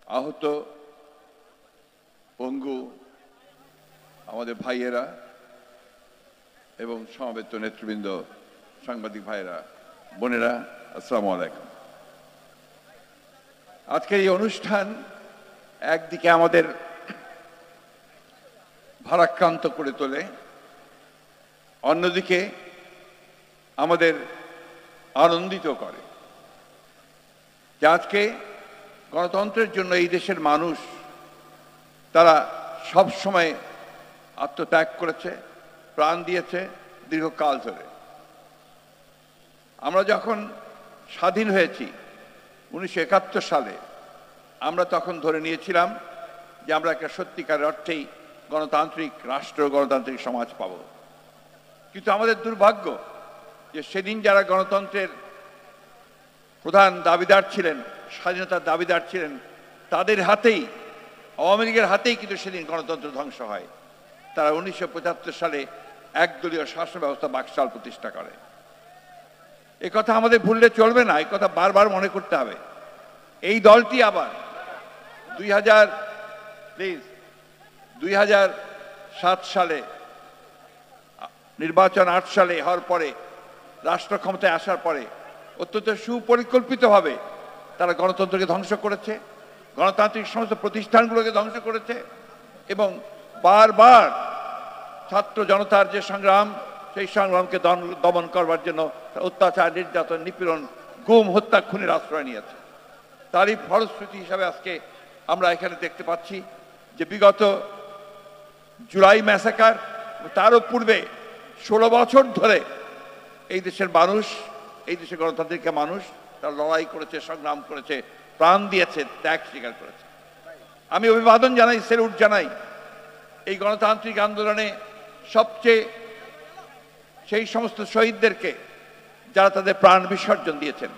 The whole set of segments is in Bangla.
আহত পঙ্গু আমাদের ভাইয়েরা এবং সমবেত নেতৃবৃন্দ, সাংবাদিক ভাইয়েরা, বোনেরা, আসসালামু আলাইকুম। আজকের এই অনুষ্ঠান একদিকে আমাদের ভারাক্রান্ত করে তোলে, অন্যদিকে আমাদের আনন্দিত করে যে আজকে গণতন্ত্রের জন্য এই দেশের মানুষ তারা সব সময় আত্মত্যাগ করেছে, প্রাণ দিয়েছে দীর্ঘকাল ধরে। আমরা যখন স্বাধীন হয়েছি 1971 সালে, আমরা তখন ধরে নিয়েছিলাম যে আমরা একটা সত্যিকার অর্থেই গণতান্ত্রিক রাষ্ট্র, গণতান্ত্রিক সমাজ পাব। কিন্তু আমাদের দুর্ভাগ্য যে সেদিন যারা গণতন্ত্রের প্রধান দাবিদার ছিলেন, স্বাধীনতার দাবিদার ছিলেন, তাদের হাতেই, আওয়ামী লীগের হাতেই কিন্তু সেদিন গণতন্ত্র ধ্বংস হয়। তারা 1975 সালে একদলীয় শাসন ব্যবস্থা বাকশাল প্রতিষ্ঠা করে। এ কথা আমাদের ভুললে চলবে না, এই কথা বারবার মনে করতে হবে। এই দলটি আবার 2007 সালে নির্বাচন, 8 সালে হওয়ার পরে, রাষ্ট্র ক্ষমতায় আসার পরে অত্যন্ত সুপরিকল্পিতভাবে তারা গণতন্ত্রকে ধ্বংস করেছে, গণতান্ত্রিক সমস্ত প্রতিষ্ঠানগুলোকে ধ্বংস করেছে এবং বারবার ছাত্র জনতার যে সংগ্রাম, সেই সংগ্রামকে দমন করবার জন্য অত্যাচার, নির্যাতন, নিপীড়ন, গুম, হত্যা, খুনের আশ্রয় নিয়েছে। তারই ফলশ্রুতি হিসাবে আজকে আমরা এখানে দেখতে পাচ্ছি যে বিগত জুলাই ম্যাসাকার, তারও পূর্বে 16 বছর ধরে এই দেশের মানুষ, এই দেশের গণতান্ত্রিক মানুষ তারা লড়াই করেছে, সংগ্রাম করেছে, প্রাণ দিয়েছে, ত্যাগ স্বীকার করেছে। আমি অভিবাদন জানাই, স্যালুট জানাই এই গণতান্ত্রিক আন্দোলনে সবচেয়ে সেই সমস্ত শহীদদেরকে যারা তাদের প্রাণ বিসর্জন দিয়েছেন।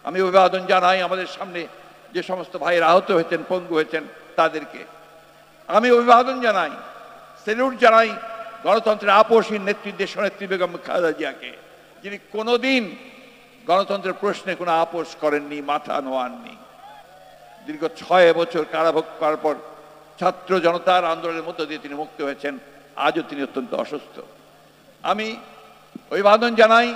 আমি অভিবাদন জানাই আমাদের সামনে যে সমস্ত ভাইয়ের আহত হয়েছেন, পঙ্গু হয়েছেন, তাদেরকে আমি অভিবাদন জানাই, স্যালুট জানাই গণতন্ত্রের আপসহীন নেত্রী, দেশনেত্রী বেগম খালেদা জিয়াকে, যিনি কোনোদিন গণতন্ত্রের প্রশ্নে কোনো আপোষ করেননি, মাথা নোয়াননি। দীর্ঘ 6 বছর কারাভোগ করার পর ছাত্র জনতার আন্দোলনের মধ্য দিয়ে তিনি মুক্ত হয়েছেন। আজও তিনি অত্যন্ত অসুস্থ। আমি অভিবাদন জানাই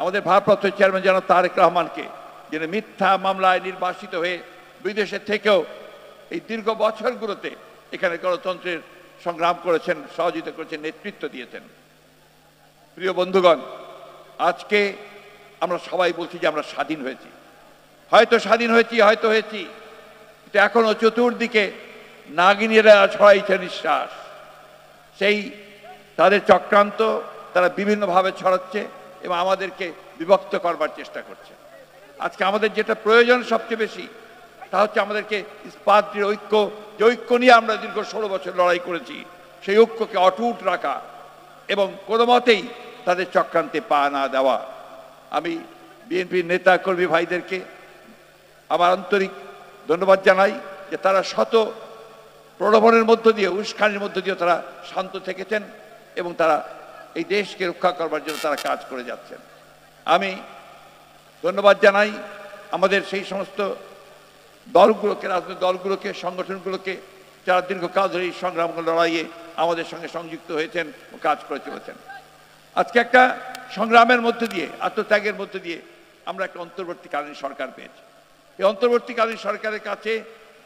আমাদের ভারপ্রাপ্ত চেয়ারম্যান জনাব তারেক রহমানকে, যিনি মিথ্যা মামলায় নির্বাসিত হয়ে বিদেশে থেকেও এই দীর্ঘ বছরগুলোতে এখানে গণতন্ত্রের সংগ্রাম করেছেন, সহযোগিতা করেছেন, নেতৃত্ব দিয়েছেন। প্রিয় বন্ধুগণ, আজকে আমরা সবাই বলছি যে আমরা স্বাধীন হয়েছি, হয়তো স্বাধীন হয়েছি, হয়তো হয়েছি, কিন্তু এখনো চতুর্দিকে নাগিনীরা ছড়াইছে নিঃশ্বাস। সেই তাদের চক্রান্ত তারা বিভিন্নভাবে ছড়াচ্ছে এবং আমাদেরকে বিভক্ত করবার চেষ্টা করছে। আজকে আমাদের যেটা প্রয়োজন সবচেয়ে বেশি, তা হচ্ছে আমাদেরকে ইস্পাতের ঐক্য, যে ঐক্য নিয়ে আমরা দীর্ঘ 16 বছর লড়াই করেছি, সেই ঐক্যকে অটুট রাখা এবং কোনো মতেই তাদের চক্রান্তে পা না দেওয়া। আমি বিএনপির নেতা কর্মী ভাইদেরকে আমার আন্তরিক ধন্যবাদ জানাই যে তারা শত প্রলোভনের মধ্য দিয়ে, উস্কানির মধ্য দিয়ে তারা শান্ত থেকেছেন এবং তারা এই দেশকে রক্ষা করবার জন্য তারা কাজ করে যাচ্ছেন। আমি ধন্যবাদ জানাই আমাদের সেই সমস্ত দলগুলোকে, রাজনৈতিক দলগুলোকে, সংগঠনগুলোকে, যারা দীর্ঘকাল ধরে এই সংগ্রাম লড়াইয়ে আমাদের সঙ্গে সংযুক্ত হয়েছেন ও কাজ করে চলেছেন। আজকে একটা সংগ্রামের মধ্যে দিয়ে, আত্মত্যাগের মধ্যে দিয়ে আমরা একটা অন্তর্বর্তীকালীন সরকার পেয়েছি। এই অন্তর্বর্তীকালীন সরকারের কাছে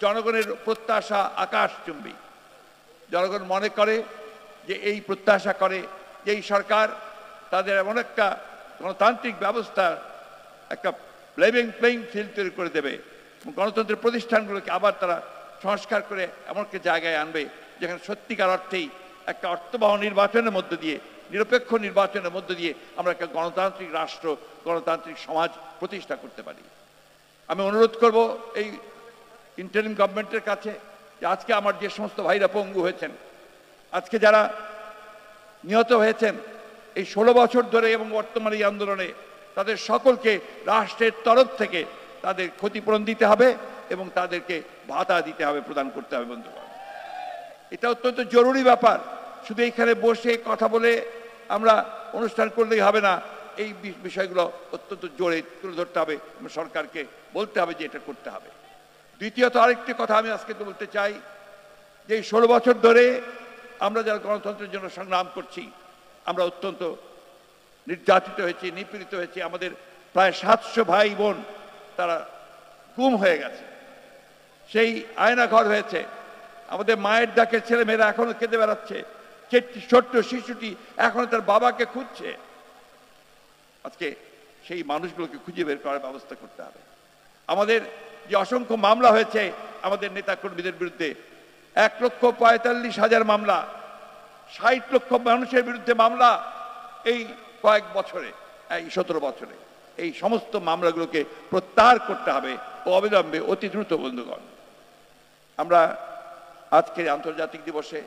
জনগণের প্রত্যাশা আকাশচুম্বী। জনগণ মনে করে যে এই প্রত্যাশা করে যে এই সরকার তাদের এমন একটা গণতান্ত্রিক ব্যবস্থা, একটা লেভেল প্লেইং ফিল্ড তৈরি করে দেবে, গণতন্ত্রের প্রতিষ্ঠানগুলোকে আবার তারা সংস্কার করে এমন একটা জায়গায় আনবে যেখানে সত্যিকার অর্থেই একটা অর্থবহ নির্বাচনের মধ্য দিয়ে, নিরপেক্ষ নির্বাচনের মধ্য দিয়ে আমরা একটা গণতান্ত্রিক রাষ্ট্র, গণতান্ত্রিক সমাজ প্রতিষ্ঠা করতে পারি। আমি অনুরোধ করব এই ইন্টারিম গভর্নমেন্টের কাছে যে আজকে আমার যে সমস্ত ভাইরা পঙ্গু হয়েছেন, আজকে যারা নিহত হয়েছেন এই 16 বছর ধরে এবং বর্তমানে এই আন্দোলনে, তাদের সকলকে রাষ্ট্রের তরফ থেকে তাদের ক্ষতিপূরণ দিতে হবে এবং তাদেরকে ভাতা দিতে হবে, প্রদান করতে হবে। বন্ধুগণ, এটা অত্যন্ত জরুরি ব্যাপার। শুধু এইখানে বসে কথা বলে আমরা অনুষ্ঠান করলেই হবে না, এই বিষয়গুলো অত্যন্ত জোরে তুলে ধরতে হবে, সরকারকে বলতে হবে যে এটা করতে হবে। দ্বিতীয়ত আরেকটি কথা আমি আজকে তো বলতে চাই যে 16 বছর ধরে আমরা যারা গণতন্ত্রের জন্য সংগ্রাম করছি আমরা অত্যন্ত নির্যাতিত হয়েছি, নিপীড়িত হয়েছি। আমাদের প্রায় 700 ভাই বোন তারা গুম হয়ে গেছে, সেই আয়নাঘর হয়েছে। আমাদের মায়ের ডাকে ছেলেমেয়েরা এখনো কেঁদে বেড়াচ্ছে, ছোট্ট শিশুটি এখনো তার বাবাকে খুঁজছে। আজকে সেই মানুষগুলোকে খুঁজে বের করার ব্যবস্থা করতে হবে। আমাদের যে অসংখ্য মামলা হয়েছে আমাদের নেতা কর্মীদের বিরুদ্ধে, 1,45,000 মামলা, 60 লক্ষ মানুষের বিরুদ্ধে মামলা এই কয়েক বছরে, এই 17 বছরে। এই সমস্ত মামলাগুলোকে প্রত্যাহার করতে হবে ও অবিলম্বে, অতি দ্রুত। বন্ধুগণ, আমরা আজকের আন্তর্জাতিক দিবসে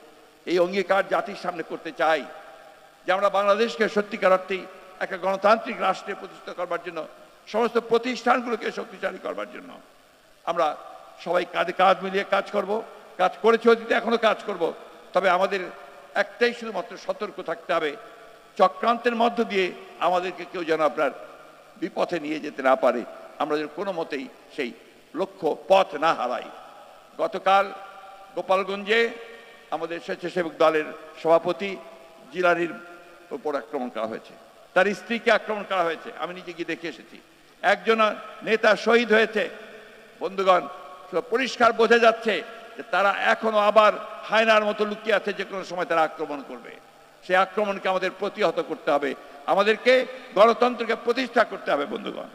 এই অঙ্গীকার জাতির সামনে করতে চাই যে আমরা বাংলাদেশকে সত্যিকার অর্থেই একটা গণতান্ত্রিক রাষ্ট্রে প্রতিষ্ঠিত করবার জন্য, সমস্ত প্রতিষ্ঠানগুলোকে শক্তিশালী করবার জন্য আমরা সবাই কাঁধে কাঁধ মিলিয়ে কাজ করব, কাজ করেছি অতীতে, এখনো কাজ করব। তবে আমাদের একটাই শুধুমাত্র সতর্ক থাকতে হবে, চক্রান্তের মধ্য দিয়ে আমাদেরকে কেউ যেন আপনার বিপথে নিয়ে যেতে না পারে, আমরা যেন কোনো মতেই সেই লক্ষ্য পথ না হারাই। গতকাল গোপালগঞ্জে আমাদের স্বেচ্ছাসেবক দলের সভাপতি জিলানির উপর আক্রমণ করা হয়েছে, তার স্ত্রীকে আক্রমণ করা হয়েছে। আমি নিজে গিয়ে দেখে এসেছি। একজন নেতা শহীদ হয়েছে। বন্ধুগণ, পরিষ্কার বোঝা যাচ্ছে যে তারা এখনো আবার হায়নার মতো লুকিয়ে আছে, যে কোনো সময় তারা আক্রমণ করবে। সেই আক্রমণকে আমাদের প্রতিহত করতে হবে, আমাদেরকে গণতন্ত্রকে প্রতিষ্ঠা করতে হবে। বন্ধুগণ,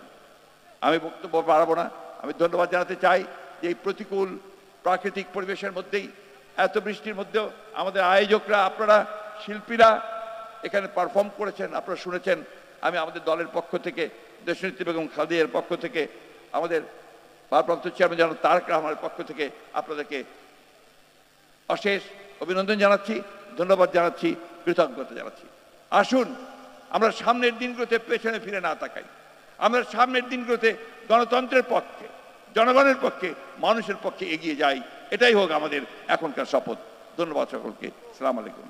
আমি বক্তব্য বাড়াবো না। আমি ধন্যবাদ জানাতে চাই যে এই প্রতিকূল প্রাকৃতিক পরিবেশের মধ্যেই, এত বৃষ্টির মধ্যেও আমাদের আয়োজকরা, আপনারা শিল্পীরা এখানে পারফর্ম করেছেন, আপনারা শুনেছেন। আমি আমাদের দলের পক্ষ থেকে, দেশনেত্রী বেগম খালেদার পক্ষ থেকে, আমাদের ভারপ্রাপ্ত চেয়ারম্যান জনাব তারেক রহমানের পক্ষ থেকে আপনাদেরকে অশেষ অভিনন্দন জানাচ্ছি, ধন্যবাদ জানাচ্ছি, কৃতজ্ঞতা জানাচ্ছি। আসুন আমরা সামনের দিনগুলোতে পেছনে ফিরে না তাকাই, আমরা সামনের দিনগুলোতে গণতন্ত্রের পক্ষে, জনগণের পক্ষে, মানুষের পক্ষে এগিয়ে যাই। এটাই হোক আমাদের এখনকার শপথ। ধন্যবাদ সকলকে। আসসালামু আলাইকুম।